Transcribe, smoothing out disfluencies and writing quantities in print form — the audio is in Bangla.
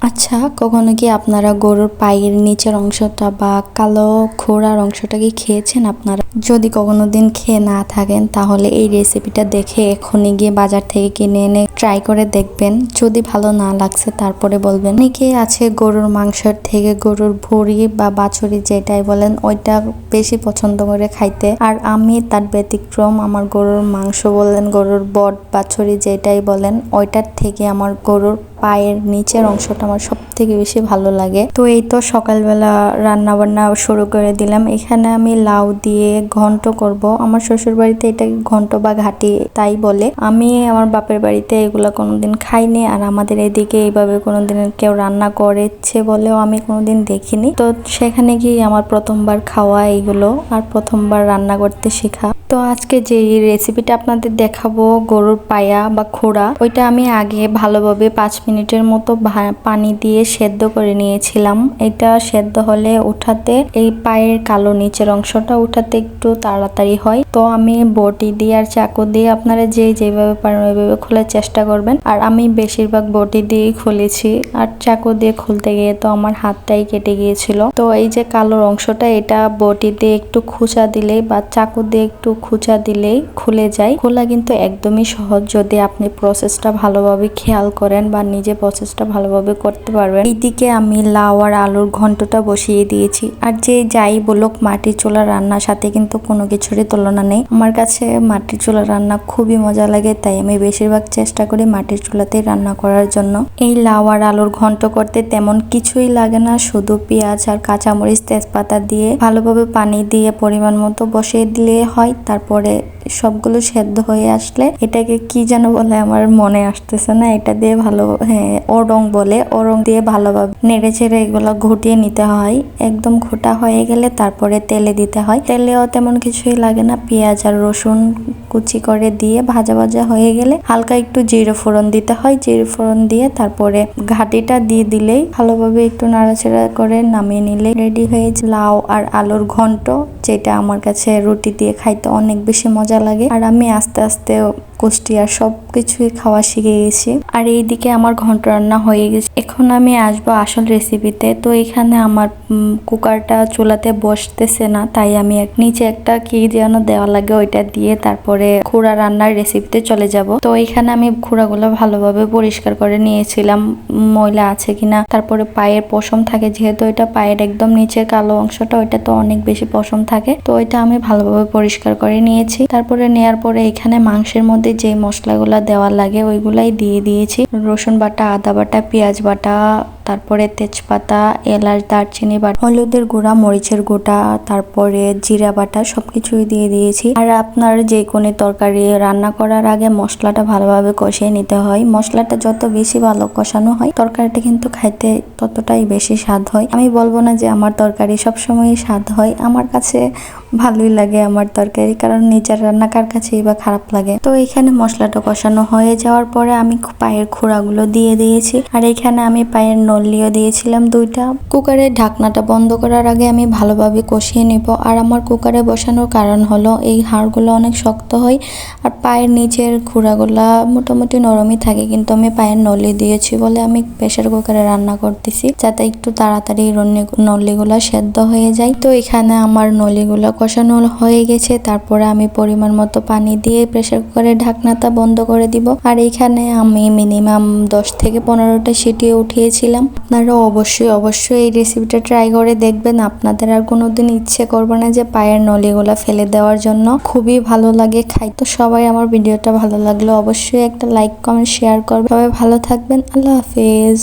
আচ্ছা, কখনো কি আপনারা গরুর পায়ের নিচের অংশটা বা কালো খোড়ার অংশটা কি খেয়েছেন আপনারা? যদি কখনো দিন খেয়ে না থাকেন তাহলে এই রেসিপিটা দেখে এখনই গিয়ে বাজার থেকে কিনে এনে ট্রাই করে দেখবেন। যদি ভালো না লাগছে তারপরে বলবেন। অনেকে আছে গরুর মাংসের থেকে গরুর ভুঁড়ি বা বাছুরি যেটাই বলেন ওইটা বেশি পছন্দ করে খাইতে, আর আমি তার ব্যতিক্রম। আমার গরুর মাংস বলেন, গরুর বট, বাছুরি যেটাই বলেন, ওইটার থেকে আমার গরুর পায়ের নিচের অংশটা আমার সব থেকে বেশি ভালো লাগে। তো এই তো সকালবেলা রান্না বান্না শুরু করে দিলাম। এখানে আমি লাউ দিয়ে ঘন্ট করব। আমার শ্বশুর বাড়িতে এটাকে ঘন্ট বা ঘাটি তাই বলে। আমি আমার বাপের বাড়িতে এগুলা কোনোদিন খাইনি, আর আমাদের এদিকে এইভাবে কোনোদিন কেউ রান্না করেছে বলেও আমি কোনোদিন দেখিনি। তো সেখানে গিয়ে আমার প্রথমবার খাওয়া এগুলো, আর প্রথমবার রান্না করতে শেখা। তো আজকে যে রেসিপিটা আপনাদের দেখাবো গরুর পায়া বা খোড়া, ওইটা আমি আগে ভালোভাবে 5 মিনিটের মতো পানি দিয়ে সেদ্ধ করে নিয়েছিলাম। এটা সেদ্ধ হলে উঠাতে, এই পায়ের কালো নিচের অংশটা উঠাতে একটু তাড়াতাড়ি হয়। তো আমি বটি দিয়ে আর চাকু দিয়ে, আপনারা যেভাবে পারেন ওইভাবে খোলার চেষ্টা করবেন। আর আমি বেশিরভাগ বটি দিয়েই খুলেছি, আর চাকু দিয়ে খুলতে গিয়ে তো আমার হাতটাই কেটে গিয়েছিল। তো এই যে কালো অংশটা, এটা বটি দিয়ে একটু খুঁচা দিলেই বা চাকু দিয়ে একটু খুঁচা দিলেই খুলে যায়। খোলা কিন্তু একদমই সহজ যদি আপনি প্রসেসটা ভালোভাবে খেয়াল করেন বা নিজে প্রসেসটা ভালোভাবে করতে পারবেন। এইদিকে আমি লাউ আর আলুর ঘন্টটা বসিয়ে দিয়েছি। আর যে যাই বলুক, মাটির চুলা রান্নার সাথে কিন্তু কোনো কিছুরই তুলনা নেই। আমার কাছে মাটির চুলা রান্না খুবই মজা লাগে, তাই আমি বেশিরভাগ চেষ্টা করি মাটির চুলাতেই রান্না করার জন্য। এই লাউ আর আলুর ঘন্ট করতে তেমন কিছুই লাগে না, শুধু পেঁয়াজ আর কাঁচামরিচ, তেজপাতা দিয়ে ভালোভাবে পানি দিয়ে পরিমাণ মতো বসিয়ে দিলে হয়। তারপরে সবগুলো সেদ্ধ হয়ে আসলে, এটাকে কি যেন বলে আমার মনে আসতেছে না, এটা দিয়ে ভালো, হ্যাঁ ওরং বলে, ওরং দিয়ে ভালোভাবে নেড়ে ছেড়ে এগুলো ঘুটিয়ে নিতে হয়। একদম ঘোটা হয়ে গেলে তারপরে তেলে দিতে হয়। তেলেও তেমন কিছুই লাগে না, পেঁয়াজ আর রসুন কুচি করে দিয়ে ভাজা ভাজা হয়ে গেলে হালকা একটু জিরে ফোড়ন দিতে হয়। জিরে ফোড়ন দিয়ে তারপরে ঘাটিটা দিয়ে দিলেই ভালোভাবে একটু নাড়াচাড়া করে নামিয়ে নিলে রেডি হয়ে লাউ আর আলুর ঘন্ট, যেটা আমার কাছে রুটি দিয়ে খাইতে অনেক বেশি মজা লাগে। আর আমি আস্তে আস্তে কুষ্টিয়ার সবকিছুই খাওয়া শিখে গেছি। আর এইদিকে আমার ঘন্ট রান্না হয়ে গেছে। এখন আমি আসবো আসল রেসিপিতে। তো এখানে আমার কুকারটা চুলাতে বসতেছে না, তাই আমি নিচে একটা কি যেন দেওয়া লাগে, ওইটা দিয়ে তারপরে খুড়া রান্নার রেসিপিতে চলে যাব। তো এখানে আমি খুড়াগুলো ভালোভাবে পরিষ্কার করে নিয়েছিলাম, ময়লা আছে কিনা। তারপরে পায়ের পশম থাকে, যেহেতু এটা পায়ের একদম নিচের কালো অংশটা, ওইটা তো অনেক বেশি পশম থাকে। তো ওইটা আমি ভালোভাবে পরিষ্কার করে নিয়েছি। তারপরে নেয়ার পরে এখানে মাংসের মধ্যে যে মশলাগুলো দেওয়া লাগে ওইগুলাই দিয়ে দিয়েছি। রসুন বাটা, আদা বাটা, পেঁয়াজ বাটা, তারপরে তেজপাতা, এলাচ, দারচিনি বাটা, হলুদের গুঁড়া, মরিচের গুঁড়া, তারপরে জিরা বাটা, সবকিছুই দিয়ে দিয়েছি। আর আপনার যে কোনো তরকারি রান্না করার আগে মশলাটা ভালোভাবে কষিয়ে নিতে হয়। মশলাটা যত বেশি ভালো কষানো হয়, তরকারিটা কিন্তু খাইতে ততটাই বেশি স্বাদ হয়। আমি বলবো না যে আমার তরকারি সবসময় স্বাদ হয়, আমার কাছে ভালোই লাগে আমার তরকারি, কারণ নিজের রান্না কার কাছেই বা খারাপ লাগে। তো এখানে মশলাটা কষানো হয়ে যাওয়ার পরে আমি পায়ের খোড়াগুলো দিয়ে দিয়েছি, আর এখানে আমি পায়ের নলিও দিয়েছিলাম 2টা। কুকারের ঢাকনাটা বন্ধ করার আগে আমি ভালোভাবে কষিয়ে নিব। আর আমার কুকারে বসানোর কারণ হলো এই হাড়গুলো অনেক শক্ত হয়, আর পায়ের নিচের খোড়াগুলা মোটামুটি নরমই থাকে, কিন্তু আমি পায়ের নলি দিয়েছি বলে আমি প্রেসার কুকারে রান্না করতেছি, যাতে একটু তাড়াতাড়ি নলিগুলা সেদ্ধ হয়ে যায়। তো এখানে আমার নলিগুলা কষানো হয়ে গেছে। তারপরে আমি পরিমাণ মতো পানি দিয়ে প্রেসার কুকারের ঢাকনাটা বন্ধ করে দিব। আর এখানে আমি মিনিমাম 10 থেকে 15টা সিটি উঠিয়েছিলাম। আপনারা অবশ্যই এই রেসিপিটা ট্রাই করে দেখবেন। আপনাদের আর কোনোদিন ইচ্ছে করবে না যে পায়ের নলিগুলা ফেলে দেওয়ার জন্য, খুবই ভালো লাগে খাই। তো সবাই আমার ভিডিওটা ভালো লাগলো অবশ্যই একটা লাইক, কমেন্ট, শেয়ার করবে। সবাই ভালো থাকবেন। আল্লাহ হাফেজ।